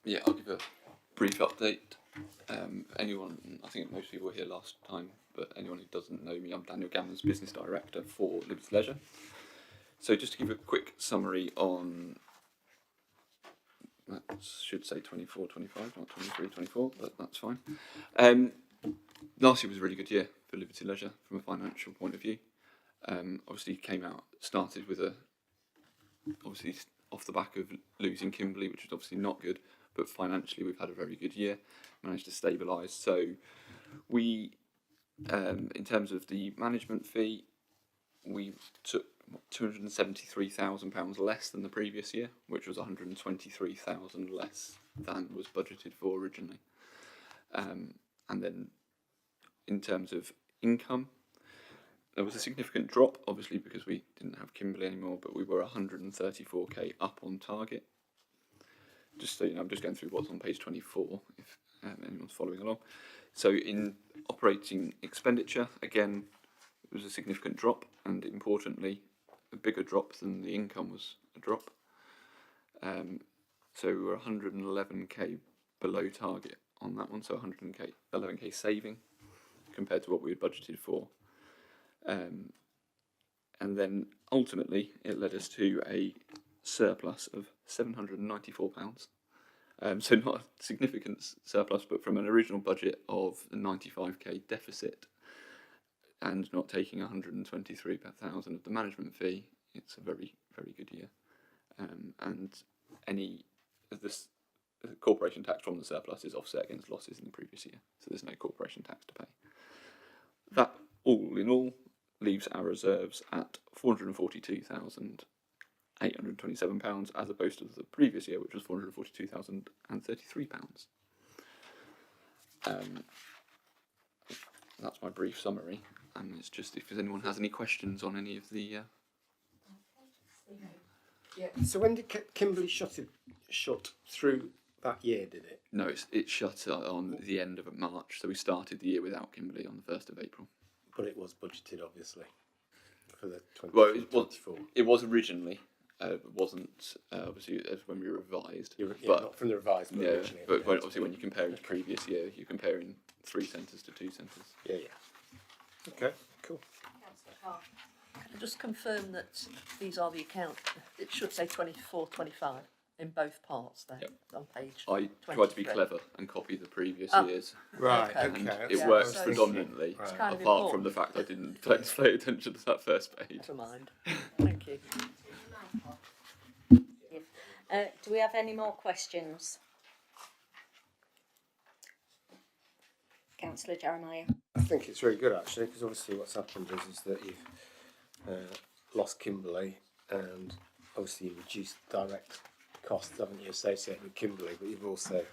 Yeah, I'll give a brief update. I think most people were here last time, but anyone who doesn't know me, I'm Daniel Gammons, Business Director for Liberty Leisure. So just to give a quick summary on, that should say 24, 25, not 23, 24, but that's fine. Last year was a really good year for Liberty Leisure from a financial point of view. Obviously started with obviously off the back of losing Kimberley, which was obviously not good, but financially we've had a very good year, managed to stabilise. So we, in terms of the management fee, we took £273,000 less than the previous year, which was £123,000 less than was budgeted for originally. And then in terms of income, there was a significant drop, obviously because we didn't have Kimberley anymore, but we were 134k up on target. Just so you know, I'm just going through what's on page 24 if anyone's following along. So in operating expenditure, again, it was a significant drop, and importantly, a bigger drop than the income was a drop. So we were 111k below target on that one, so 11k saving compared to what we had budgeted for. And then ultimately it led us to a surplus of £794. So not a significant surplus, but from an original budget of a 95k deficit and not taking 123,000 of the management fee, it's a very, very good year. And any of this corporation tax from the surplus is offset against losses in the previous year, so there's no corporation tax to pay. That, all in all, leaves our reserves at £442,827 as opposed to the previous year, which was £442,033. That's my brief summary, and it's just if anyone has any questions on any of the. Yeah. So when did Kimberley shut through that year? Did it? No, it shut on the end of March, so we started the year without Kimberley on the 1st of April. But it was budgeted, obviously, for the 2024. It was originally. It wasn't obviously when we revised. But not from the revised. But originally. But obviously when you compare it to previous year, you're comparing 3 centres to 2 centres. Yeah. Okay. Cool. Can I just confirm that these are the accounts? It should say 24, 25 in both parts there. Yep. On page. I 23. tried to be clever and copy the previous years. Right. Okay. And Okay. it works so predominantly, it's kind of apart from important. the fact I didn't pay attention to that first page. Never mind. Thank you. Do we have any more questions? Councillor Jeremiah. I think it's really good actually, because obviously what's happened is that you've lost Kimberley, and obviously you've reduced direct costs, haven't you, associated with Kimberley, but you've also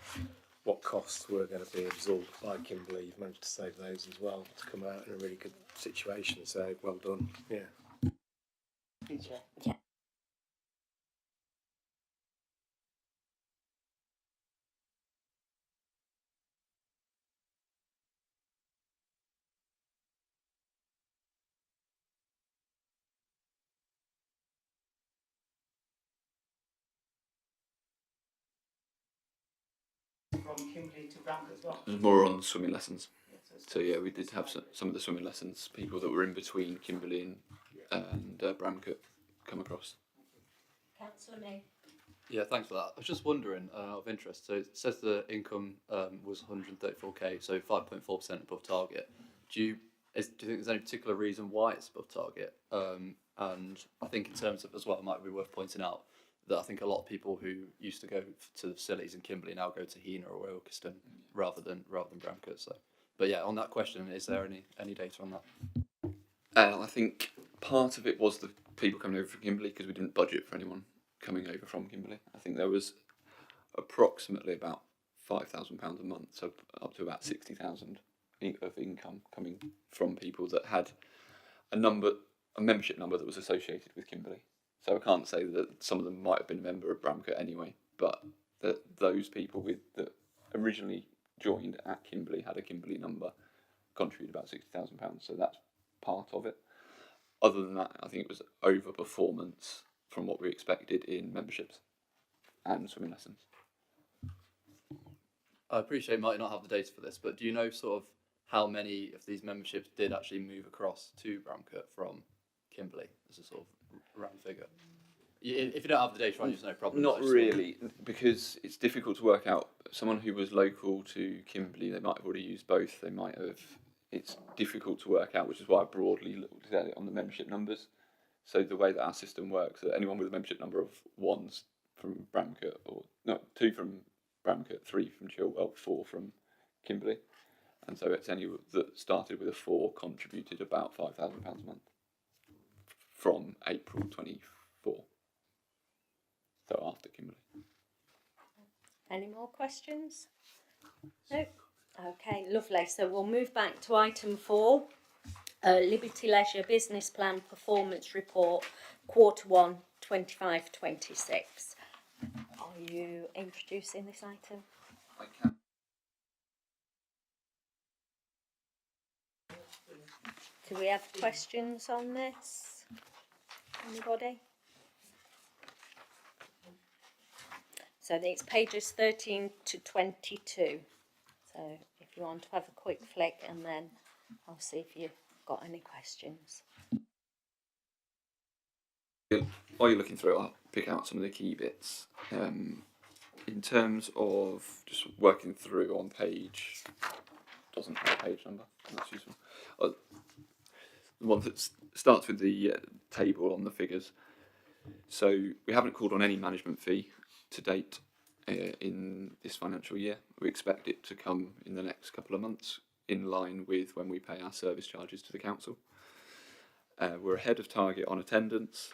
what costs were going to be absorbed by Kimberley. You've managed to save those as well to come out in a really good situation. So well done. Yeah. Yeah. From Kimberley to Bramford as well. There's more on swimming lessons. So yeah, we did have some of the swimming lessons, people that were in between Kimberley and Bramcote come across. Councillor May. Yeah, thanks for that. I was just wondering, out of interest, so it says the income was 134k, so 5.4% above target. Do you think there's any particular reason why it's above target? And I think in terms of, as well, it might be worth pointing out that I think a lot of people who used to go to the facilities in Kimberley now go to Hena or Ilkeston rather than Bramcote. So, but yeah, on that question, is there any data on that? I think part of it was the people coming over from Kimberley because we didn't budget for anyone coming over from Kimberley. I think there was approximately about £5,000 a month, so up to about 60,000 of income coming from people that had a membership number that was associated with Kimberley. So I can't say that some of them might have been a member of Bramcote anyway, but that those people that originally joined at Kimberley had a Kimberley number contributed about £60,000. So that's part of it. Other than that, I think it was overperformance from what we expected in memberships and swimming lessons. I appreciate you might not have the data for this, but do you know sort of how many of these memberships did actually move across to Bramcote from Kimberley as a sort of round figure? If you don't have the data on you, there's no problem. Not really, because it's difficult to work out. Someone who was local to Kimberley, they might have already used both. They might have. It's difficult to work out, which is why I broadly looked at it on the membership numbers. So the way that our system works, that anyone with a membership number of 1 from Bramcote, or no, 2 from Bramcote, 3 from Chilwell, 4 from Kimberley, and so it's any that started with a 4 contributed about £5,000 a month from April 24. So after Kimberley. Any more questions? No? Okay, lovely. So we'll move back to item 4. Liberty Leisure Business Plan Performance Report, Q1 25-26. Are you introducing this item? I can. Do we have questions on this? Anybody? So it's pages 13 to 22. So if you want to have a quick flick, and then I'll see if you've got any questions. While you're looking through, I'll pick out some of the key bits. In terms of just working through on page, doesn't have a page number, that's useful. The one that starts with the table on the figures. So we haven't called on any management fee to date in this financial year. We expect it to come in the next couple of months, in line with when we pay our service charges to the council. We're ahead of target on attendance.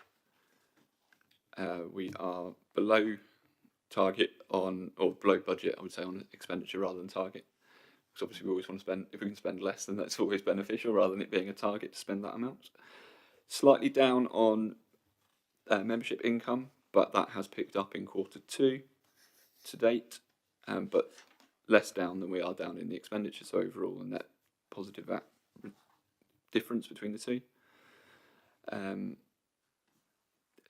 We are below target on, or below budget, I would say, on expenditure rather than target. Because obviously we always want to spend, if we can spend less, then that's always beneficial rather than it being a target to spend that amount. Slightly down on membership income, but that has picked up in Q2 to date, but less down than we are down in the expenditure. So overall, a net positive difference between the two.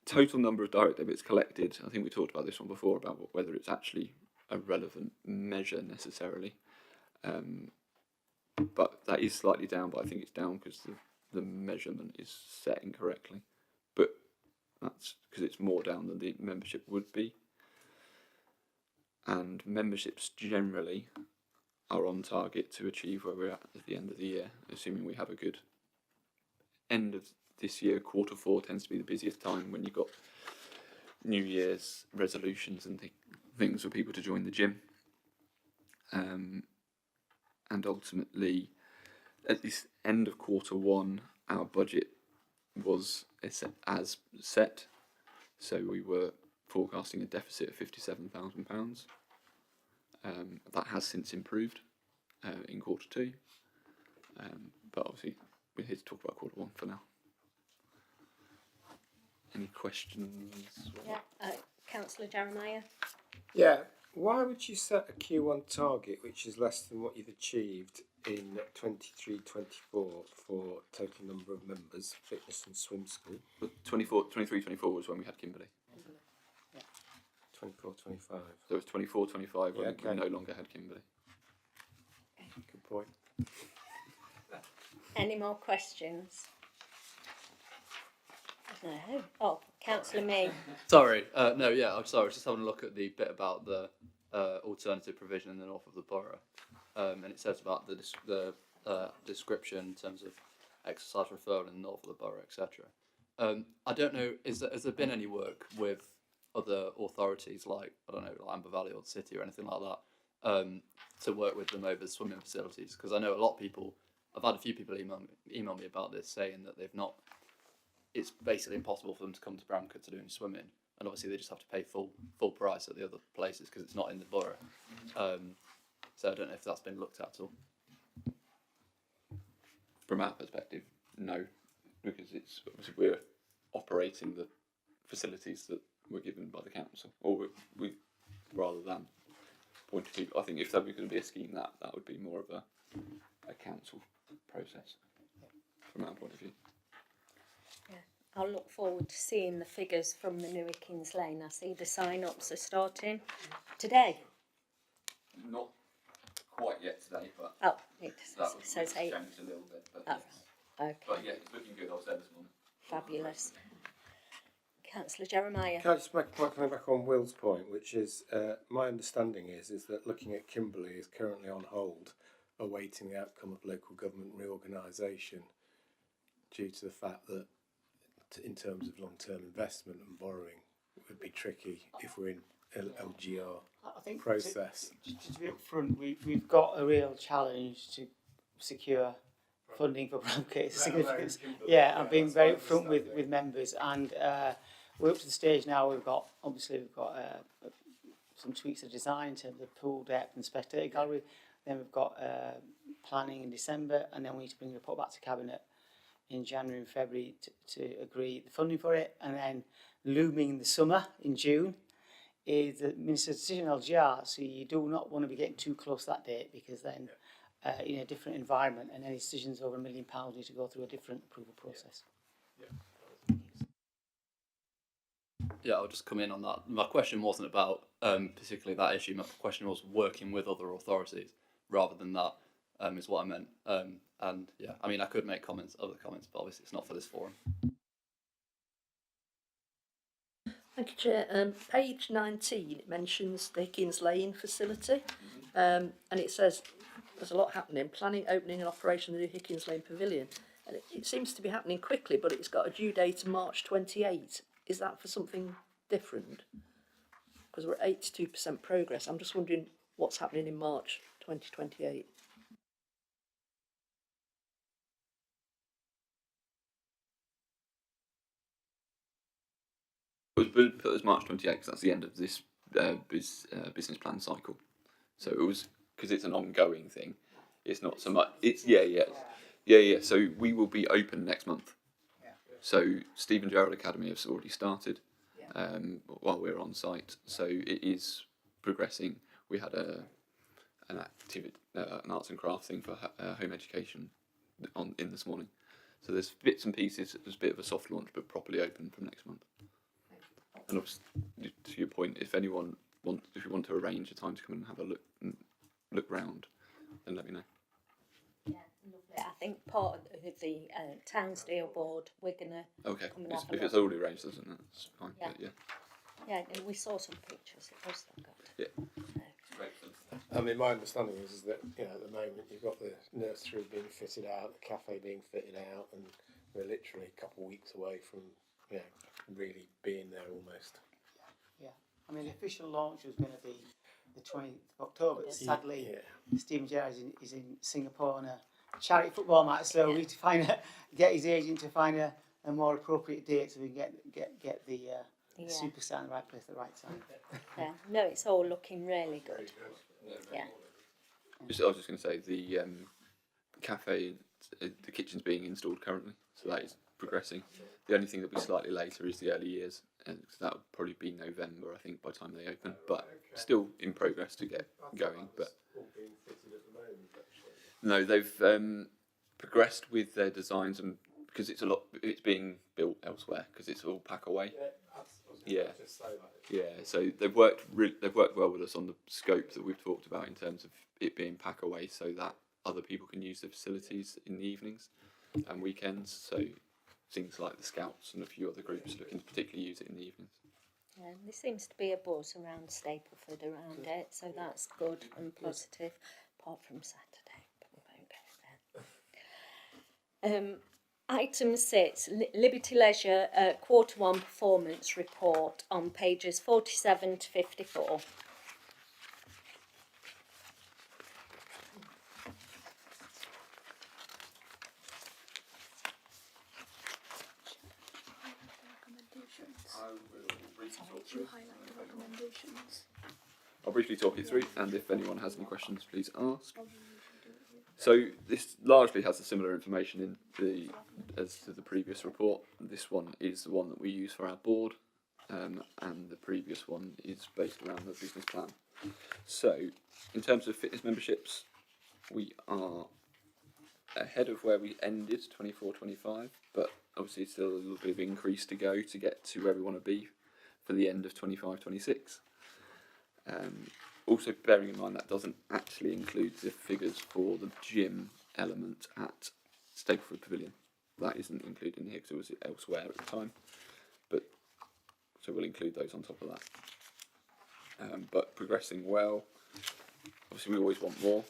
Total number of direct debits collected, I think we talked about this one before, about whether it's actually a relevant measure necessarily. But that is slightly down, but I think it's down because the measurement is set incorrectly. But that's because it's more down than the membership would be. And memberships generally are on target to achieve where we're at the end of the year, assuming we have a good end of this year. Q4 tends to be the busiest time when you've got New Year's resolutions and things for people to join the gym. And ultimately, at this end of Q1, our budget was as set. So we were forecasting a deficit of £57,000. That has since improved in Q2. But obviously, we're here to talk about Q1 for now. Any questions? Yeah, Councillor Jeremiah? Yeah, why would you set a Q1 target which is less than what you've achieved in 23-24 for total number of members, fitness and swim school? But 23-24 was when we had Kimberley. 24-25. So it was 24-25 when okay. we no longer had Kimberley. Good point. Any more questions? No. Oh, Councillor May. Sorry, no, yeah, I'm sorry. I was just having a look at the bit about the alternative provision in the north of the borough, and it says about the description in terms of exercise referral in the north of the borough, etc. I don't know, has there been any work with other authorities like, I don't know, like Amber Valley or the city or anything like that, to work with them over swimming facilities? Because I know a lot of people, I've had a few people email me about this, saying that they've not, it's basically impossible for them to come to Bramcote to do any swimming, and obviously they just have to pay full price at the other places because it's not in the borough. So I don't know if that's been looked at all. From our perspective, no, because it's obviously we're operating the facilities that were given by the council, or we rather than point to people. I think if there was going to be a scheme, that would be more of a council process from our point of view. Yeah, I'll look forward to seeing the figures from the New Kings Lane. I see the sign-ups are starting today. Not quite yet today, but Oh, it that was says 8. changed a little bit. But, Oh, yes. okay, But yeah, it's looking good. I was there this morning. fabulous. Councillor Jeremiah. Can I just make a point coming back on Will's point, which is my understanding is that looking at Kimberley is currently on hold, awaiting the outcome of local government reorganisation, due to the fact that in terms of long-term investment and borrowing, it would be tricky if we're in LGR I think process. to be upfront, we've got a real challenge to secure funding for Bramgate. It's significant. Yeah, I've been very upfront with members, and we're up to the stage now. We've got some tweaks of design in terms of pool depth and spectator gallery. Then we've got planning in December, and then we need to bring the report back to cabinet in January and February to agree the funding for it. And then looming in the summer in June is the Minister's decision LGR. So you do not want to be getting too close to that date, because then in a different environment, and any decisions over £1 million need to go through a different approval process. Yeah, I'll just come in on that. My question wasn't about particularly that issue. My question was working with other authorities rather than that, is what I meant. And yeah, I mean, I could make other comments, but obviously it's not for this forum. Thank you, Chair. Page 19, it mentions the Hickins Lane facility, and it says there's a lot happening, planning, opening and operation of the new Hickins Lane Pavilion. And it seems to be happening quickly, but it's got a due date of March 28. Is that for something different? Because we're at 82% progress. I'm just wondering what's happening in March 2028. It was put as March 28 because that's the end of this business plan cycle. So it was, because it's an ongoing thing. It's not so much. It's yeah. So we will be open next month. So Stephen Gerald Academy has already started while we're on site. So it is progressing. We had an activity, an arts and crafts thing for home education in this morning. So there's bits and pieces. There's a bit of a soft launch, but properly open from next month. And obviously, to your point, if you want to arrange a time to come and have a look round, then let me know. Yeah, lovely. I think part of the Townsdale board, we're gonna. Okay, come and have a if it's look. already arranged, doesn't it? That's fine. Yeah. Yeah. Yeah, and we saw some pictures. It was that good. Yeah. Great. I mean, my understanding is that at the moment you've got the nursery being fitted out, the cafe being fitted out, and we're literally a couple of weeks away from really being there almost. Yeah, I mean, the official launch was going to be the 20th of October. Sadly, Stephen Gerrard is in Singapore on a charity football match, so we need to get his agent to find a more appropriate date so we can get the superstar in the right place at the right time. Yeah, no, it's all looking really good. Yeah. I was just going to say the cafe, the kitchen's being installed currently, so that is progressing. The only thing that'll be slightly later is the early years, and that would probably be November, I think, by the time they open. But still in progress to get going. But no, they've progressed with their designs, and because it's being built elsewhere because it's all pack away. Yeah. So they've worked well with us on the scope that we've talked about in terms of it being pack away, so that other people can use the facilities in the evenings and weekends. So things like the Scouts and a few other groups looking to particularly use it in the evenings. Yeah, there seems to be a buzz around Stapleford around it, so that's good and positive, apart from Saturday, but we won't go there. Item 6, Liberty Leisure Quarter 1 Performance Report on pages 47 to 54. I'll briefly talk you through, and if anyone has any questions, please ask. So this largely has a similar information as to the previous report. This one is the one that we use for our board, and the previous one is based around the business plan. So in terms of fitness memberships, we are ahead of where we ended 24-25, but obviously still a little bit of increase to go to get to where we want to be for the end of 25-26. also bearing in mind that doesn't actually include the figures for the gym element at Stapleford Pavilion. That isn't included in here because it was elsewhere at the time. But so we'll include those on top of that. But progressing well. Obviously, we always want more.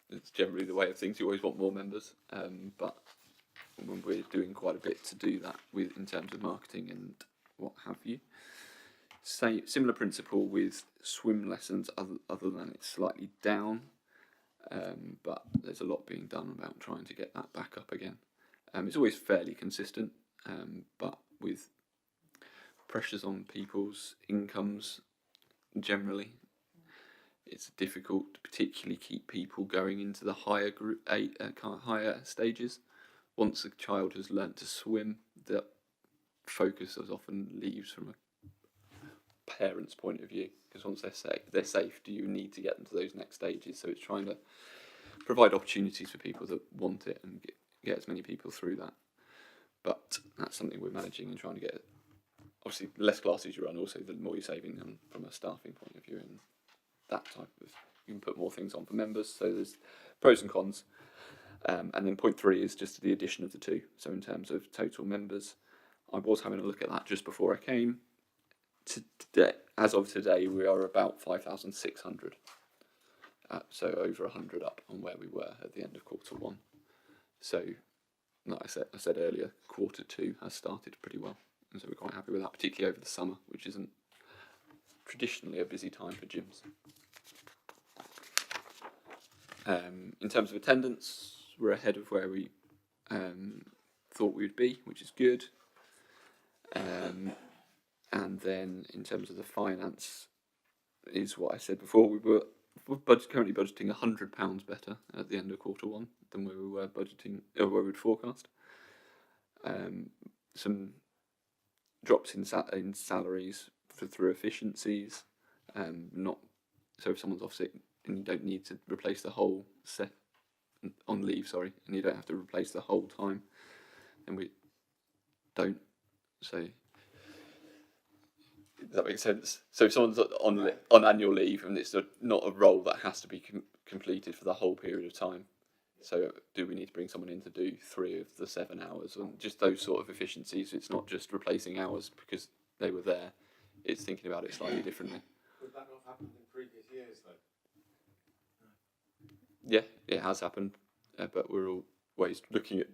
It's generally the way of things. You always want more members, but when we're doing quite a bit to do that with in terms of marketing and what have you. Similar principle with swim lessons, other than it's slightly down, but there's a lot being done about trying to get that back up again. It's always fairly consistent, but with pressures on people's incomes generally, it's difficult to particularly keep people going into the higher higher stages. Once a child has learnt to swim, the focus often leaves from a parent's point of view, because once they're safe, do you need to get them to those next stages? So it's trying to provide opportunities for people that want it and get as many people through that. But that's something we're managing and trying to get. Obviously, the less classes you run, also the more you're saving them from a staffing point of view, and that type of, you can put more things on for members. So there's pros and cons. And then point 3 is just the addition of the 2. So in terms of total members, I was having a look at that just before I came. Today, as of today, we are about 5,600. So over 100 up on where we were at the end of quarter 1. So, like I said earlier, quarter 2 has started pretty well, and so we're quite happy with that, particularly over the summer, which isn't traditionally a busy time for gyms. In terms of attendance, we're ahead of where we thought we would be, which is good. And then in terms of the finance, is what I said before, we're currently budgeting £100 better at the end of quarter 1 than where we were budgeting, or where we'd forecast. Some drops in salaries through efficiencies. So if someone's off sick and you don't need to replace the whole set on leave, and you don't have to replace the whole time, and we don't. So does that make sense? So if someone's on annual leave and it's not a role that has to be completed for the whole period of time, so do we need to bring someone in to do 3 of the 7 hours, and just those sort of efficiencies? It's not just replacing hours because they were there, it's thinking about it slightly differently. Would that not have happened in previous years though? Yeah, it has happened, but we're always looking at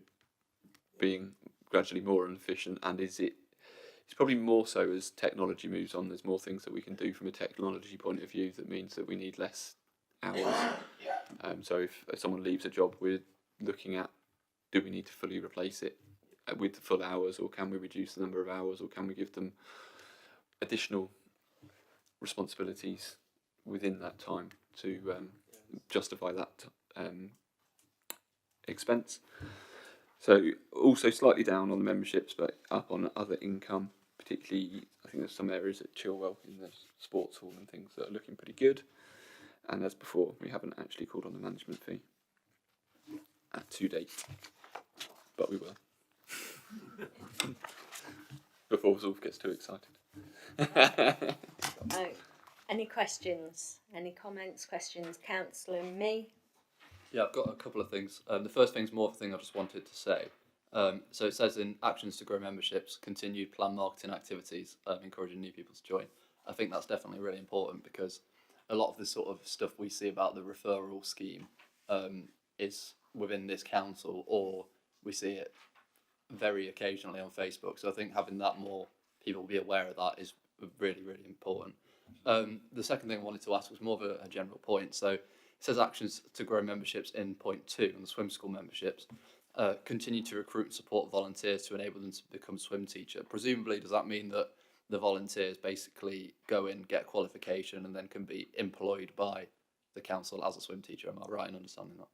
being gradually more efficient, and it's probably more so as technology moves on. There's more things that we can do from a technology point of view that means that we need less hours. So if someone leaves a job, we're looking at, do we need to fully replace it with the full hours, or can we reduce the number of hours, or can we give them additional responsibilities within that time to justify that expense. So also slightly down on the memberships, but up on other income. Particularly, I think there's some areas at Chilwell in the sports hall and things that are looking pretty good. And as before, we haven't actually called on the management fee to date, but we will. Before Zulf gets too excited. Oh, any questions? Any comments, questions? Councillor Me? Yeah, I've got a couple of things. The first thing's more of a thing I just wanted to say. So it says in actions to grow memberships, continued plan marketing activities, encouraging new people to join. I think that's definitely really important, because a lot of the sort of stuff we see about the referral scheme is within this council, or we see it very occasionally on Facebook. So I think having that more people be aware of that is really, really important. The second thing I wanted to ask was more of a general point. So it says actions to grow memberships in point 2 on the swim school memberships. Continue to recruit and support volunteers to enable them to become swim teacher. Presumably, does that mean that the volunteers basically go in, get qualification, and then can be employed by the council as a swim teacher? Am I right in understanding that?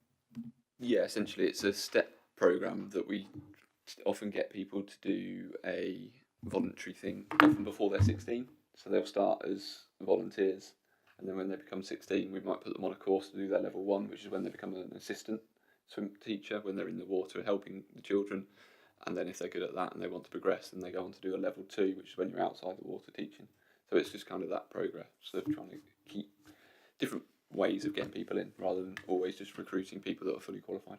Yeah, essentially it's a step programme that we often get people to do a voluntary thing often before they're 16. So they'll start as volunteers, and then when they become 16 we might put them on a course to do their level 1, which is when they become an assistant swim teacher, when they're in the water helping the children. And then if they're good at that and they want to progress, then they go on to do a level 2, which is when you're outside the water teaching. So it's just kind of that progress of trying to keep ways of getting people in rather than always just recruiting people that are fully qualified.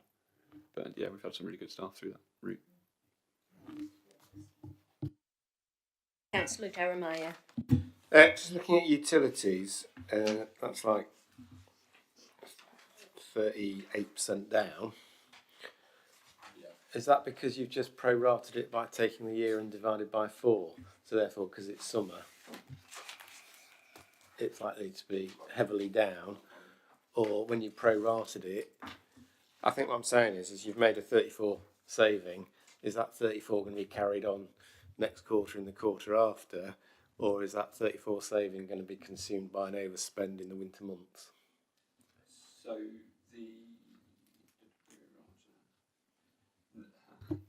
But yeah, we've had some really good staff through that route. Councillor Jeremiah. Just looking at utilities, that's like 38% down. Is that because you've just prorated it by taking the year and divided by 4? So therefore, because it's summer, it's likely to be heavily down. Or when you prorated it, I think what I'm saying is you've made a 34 saving. Is that 34 going to be carried on next quarter and the quarter after? Or is that 34 saving going to be consumed by an overspend in the winter months? So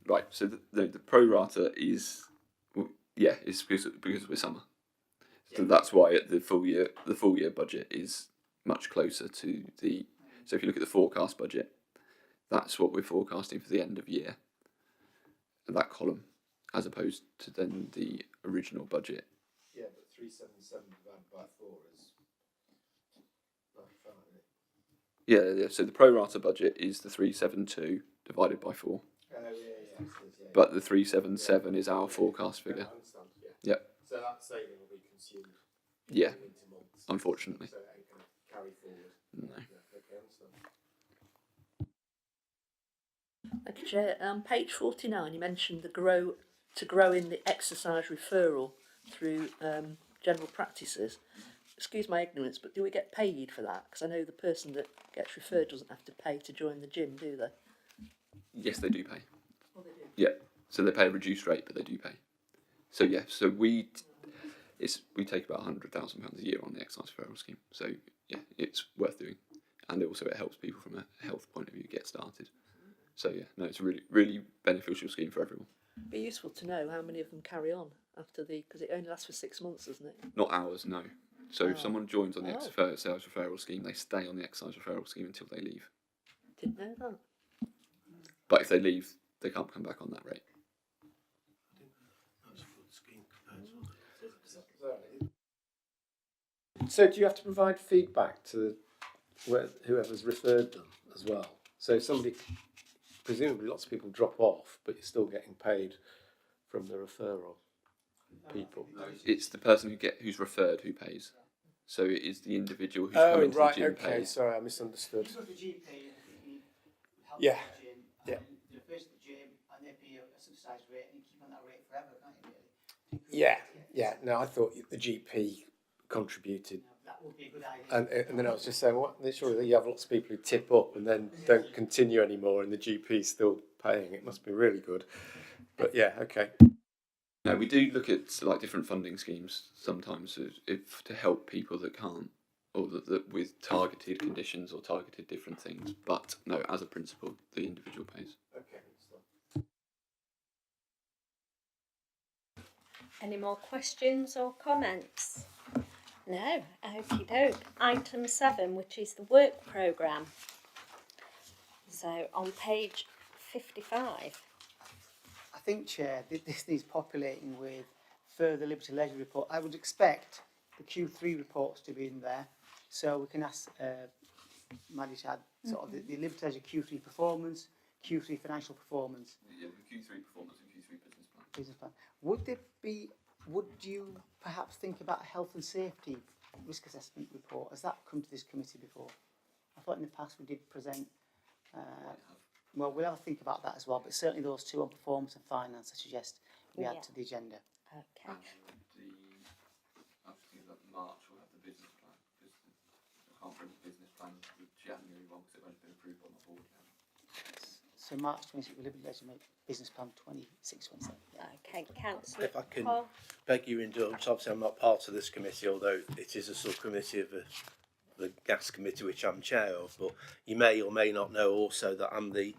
right. So the pro rata is it's because we're summer. So that's why the full year budget is much closer to the. So if you look at the forecast budget, that's what we're forecasting for the end of year. That column, as opposed to then the original budget. Yeah, but 377 divided by 4 is 95, isn't it? Yeah. So the pro rata budget is the 372 divided by 4. But the 377 is our forecast figure. I understand, Yeah. So that saving will be consumed Yeah. in the winter months. Unfortunately. So it ain't going to carry forward. No. Yeah, okay, I understand. Thank you, Chair. Page 49, you mentioned to grow in the exercise referral through general practices. Excuse my ignorance, but do we get paid for that? Because I know the person that gets referred doesn't have to pay to join the gym, do they? Yes, they do pay. Oh, they do. Yeah. So they pay a reduced rate, but they do pay. So yeah. So we take about £100,000 a year on the exercise referral scheme. So yeah, it's worth doing, and also it helps people from a health point of view get started. So yeah, no, it's a really, really beneficial scheme for everyone. It'd be useful to know how many of them carry on after because it only lasts for 6 months, doesn't it? Not ours, no. So if someone joins on the Oh. exercise referral scheme, they stay on the exercise referral scheme until they leave. Didn't know that. But if they leave, they can't come back on that rate. So do you have to provide feedback to whoever's referred them as well? So if somebody, presumably lots of people drop off, but you're still getting paid from the referral people. It's the person who's referred who pays. So it is the individual who's come into the gym pays. Sorry, I misunderstood. You go to the GP and help Yeah. the gym, and Yeah. then you refer to the gym and they pay you a subsidised rate and you keep on that rate forever, can't you really? Yeah. No, I thought the GP contributed. That would be a good idea. And then I was just saying, what? Surely you have lots of people who tip up and then don't continue anymore, and the GP's still paying. It must be really good. But yeah, okay. No, we do look at like different funding schemes sometimes if to help people that can't, or that with targeted conditions or targeted different things. But no, as a principle, the individual pays. Okay. Any more questions or comments? No, okie doke. Item 7, which is the work programme. So on page 55. I think, Chair, this needs populating with further Liberty Leisure report. I would expect the Q3 reports to be in there, so we can ask Maddie to add sort of the Liberty Leisure Q3 performance, Q3 financial performance. Yeah, the Q3 performance and Q3 business plan. Would you perhaps think about a health and safety risk assessment report? Has that come to this committee before? I thought in the past we did present. Well, we'll have a think about that as well, but certainly those two on performance and finance, I suggest we add to the agenda. Okay. I was thinking that March we'll have the business plan, because I can't bring the business plan the January one because it's only been approved by my board now. So March 26th, we'll Liberty Leisure make business plan 26-27. Okay, Councillor. If I can Paul. beg your indulgence, obviously I'm not part of this committee, although it is a subcommittee of the gas committee which I'm chair of, but you may or may not know also that I'm the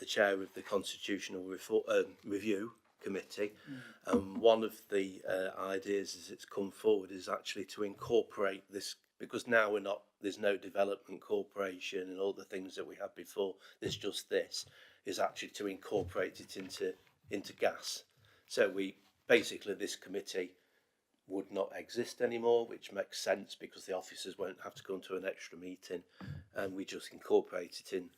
chair of the constitutional review committee. One of the ideas as it's come forward is actually to incorporate this, because now there's no development corporation and all the things that we had before, there's just this, is actually to incorporate it into gas. So we basically, this committee would not exist anymore, which makes sense because the officers won't have to come to an extra meeting, and we just incorporate it in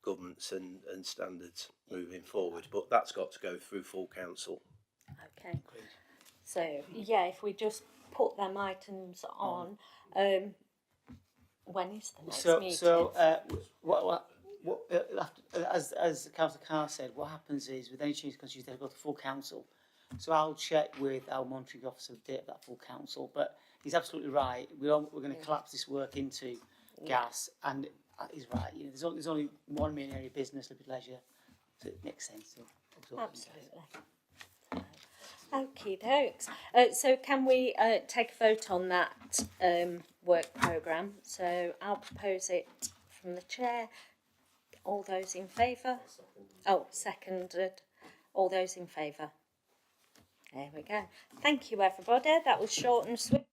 governance and standards moving forward. But that's got to go through full council. Okay. So yeah, if we just put them items on, when is the next meeting? As Councillor Carr said, what happens is with any change because you then go to full council. So I'll check with our monitoring officer the date of that full council. But he's absolutely right. We're going to collapse this work into gas, and he's right. You know, there's only one main area of business, Liberty Leisure, so it makes sense to absorb. Absolutely. Okie dokes. So can we take a vote on that work programme? So I'll propose it from the chair. All those in favour? Oh, seconded. All those in favour? There we go. Thank you, everybody. That was short and sweet.